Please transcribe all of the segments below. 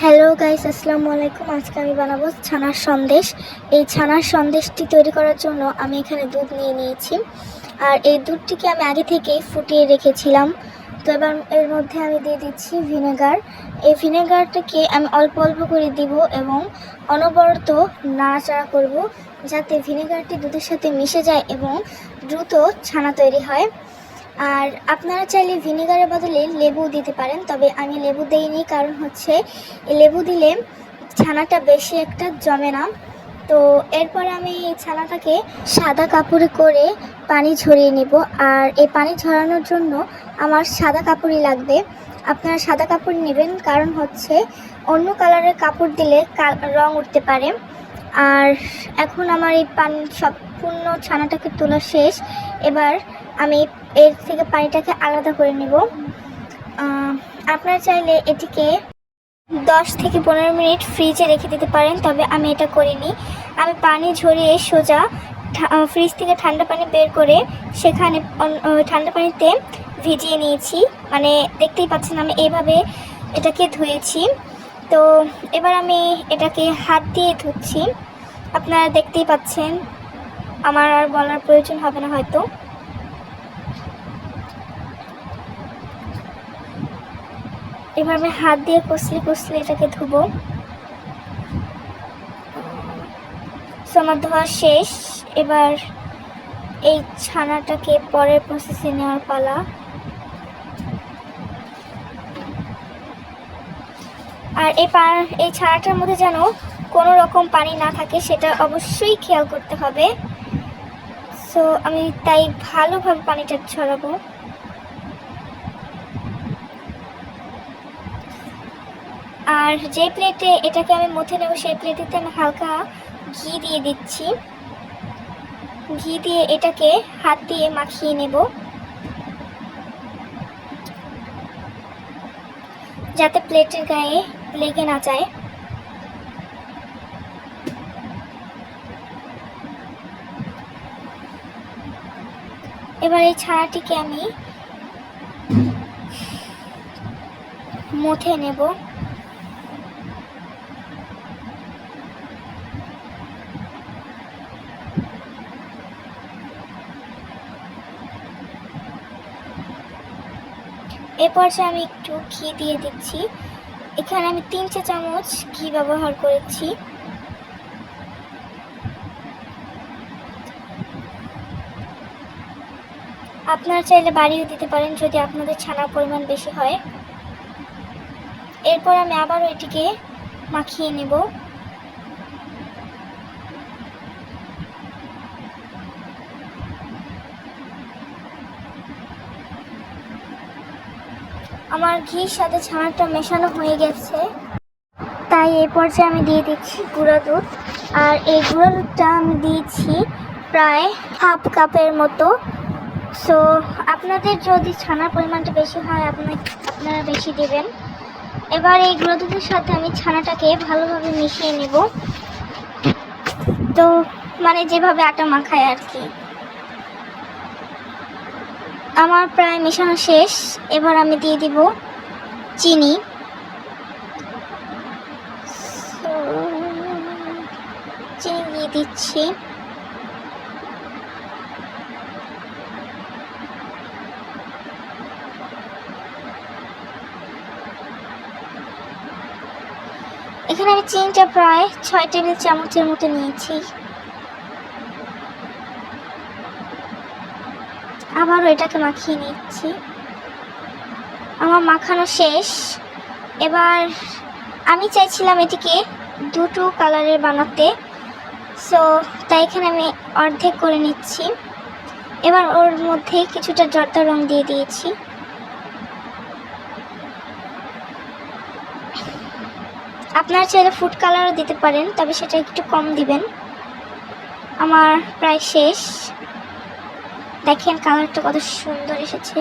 Hello guys, আসসালামু আলাইকুম। আজকে আমি বানাবো ছানার সন্দেশ। এই ছানার সন্দেশটি তৈরি করার জন্য আমি এখানে দুধ নিয়ে নিয়েছি, আর এই দুধটিকে আমি আগে থেকেই ফুটিয়ে রেখেছিলাম। তো এবার এর মধ্যে আমি দিয়ে দিচ্ছি ভিনেগার। এই ভিনেগারটাকে আমি অল্প অল্প করে দিব এবং অনবরত নাড়াচাড়া করব, যাতে ভিনেগারটি দুধের সাথে মিশে যায় এবং দ্রুত ছানা তৈরি হয়। আর আপনারা চাইলে ভিনেগারের বদলে লেবু দিতে পারেন, তবে আমি লেবু দেইনি, কারণ হচ্ছে লেবু দিলে ছানাটা বেশি একটা জমে না। তো এরপরে আমি এই ছানাটাকে সাদা কাপড়ে করে পানি ঝরিয়ে নিব। আর এই পানি ঝরানোর জন্য আমার সাদা কাপড়ই লাগবে। আপনারা সাদা কাপড় নেবেন, কারণ হচ্ছে অন্য কালারের কাপড় দিলে রং উঠতে পারে। আর এখন আমার এই পানি সম্পূর্ণ ছানাটাকে তোলা শেষ। এবার আমি এর থেকে পানিটাকে আলাদা করে নেব। আপনারা চাইলে এটিকে 10 থেকে 15 মিনিট ফ্রিজে রেখে দিতে পারেন, তবে আমি এটা করিনি। আমি পানি ঝরিয়ে সোজা ফ্রিজ থেকে ঠান্ডা পানি বের করে সেখানে ঠান্ডা পানিতে ভিজিয়ে নিয়েছি। মানে দেখতেই পাচ্ছেন আমি এইভাবে এটাকে ধুয়েছি। তো এবার আমি এটাকে হাত দিয়ে ধুচ্ছি। আপনারা দেখতেই পাচ্ছেন, আমার আর বলার প্রয়োজন হবে না হয়তো। এভাবে হাত দিয়ে কষলে কষলে এটাকে ধুবো। আমার ধোয়া শেষ। এবার এই ছানাটাকে পরের প্রসেসে নেওয়ার পালা। আর এই ছানাটার মধ্যে যেন কোনো রকম পানি না থাকে, সেটা অবশ্যই খেয়াল করতে হবে। সো আমি তাই ভালোভাবে পানিটা ছড়াবো। আর যে প্লেটে এটাকে আমি মুথে নেব, সেই প্লেটেতে আমি হালকা ঘি দিয়ে দিচ্ছি। ঘি দিয়ে এটাকে হাত দিয়ে মাখিয়ে নেব, যাতে প্লেটের গায়ে লেগে না যায়। এবার এই ছানাটিকে আমি মুথে নেব। এ পর্যায়ে আমি একটু ঘি দিয়ে দিচ্ছি। এখানে আমি 3 চা চামচ ঘি ব্যবহার করেছি। আপনারা চাইলে বাড়িও দিতে পারেন যদি আপনাদের ছানার পরিমাণ বেশি হয়। এরপর আমি আবারও এটিকে মাখিয়ে নেব। আমার ঘির সাথে ছানাটা মেশানো হয়ে গেছে, তাই এই পর্যায়ে আমি দিয়ে দিচ্ছি গুঁড়া দুধ। আর এই গুঁড়া দুধটা আমি দিয়েছি প্রায় হাফ কাপের মতো। সো আপনাদের যদি ছানার পরিমাণটা বেশি হয় আপনারা বেশি দেবেন। এবার এই গুঁড়া দুধের সাথে আমি ছানাটাকে ভালোভাবে মিশিয়ে নেব। তো মানে যেভাবে আটা মাখায় আর কি। আমার প্রায় মেশানো শেষ। এবার আমি দিয়ে দিব চিনি। চিনি দিয়ে দিচ্ছি। এখানে আমি চিনিটা প্রায় 6 টেবিল চামচের মতো নিয়েছি। আবারও এটাকে মাখিয়ে নিচ্ছি। আমার মাখানো শেষ। এবার আমি চাইছিলাম এটিকে দুটো কালারের বানাতে, সো তাই এখানে আমি অর্ধেক করে নিচ্ছি। এবার ওর মধ্যে কিছুটা জর্দা রং দিয়ে দিয়েছি। আপনারা চাইলে ফুড কালারও দিতে পারেন, তবে সেটা একটু কম দিবেন। আমার প্রায় শেষ। দেখেন কালারটা কত সুন্দর এসেছে।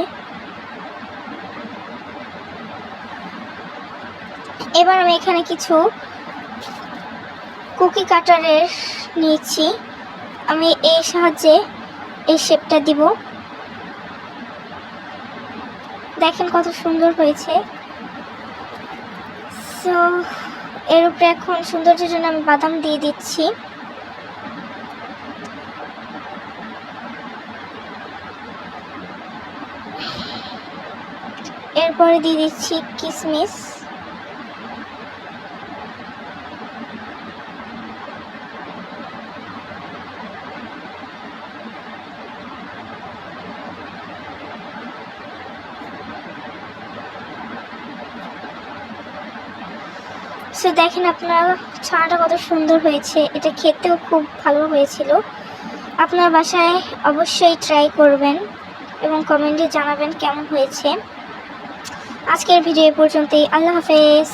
এবার আমি এখানে কিছু কুকি কাটারের নিয়েছি। আমি এই সাহায্যে এই শেপটা দিব। দেখেন কত সুন্দর হয়েছে। সো এর উপরে এখন সৌন্দর্যের জন্য আমি বাদাম দিয়ে দিচ্ছি। এরপরে দিয়ে দিচ্ছি কিশমিশ। সো দেখেন আপনারা ছানাটা কত সুন্দর হয়েছে, এটা খেতেও খুব ভালো হয়েছিল। আপনার বাসায় অবশ্যই ট্রাই করবেন এবং কমেন্টে জানাবেন কেমন হয়েছে। আজকের ভিডিও এ পর্যন্তই। আল্লাহ হাফেজ।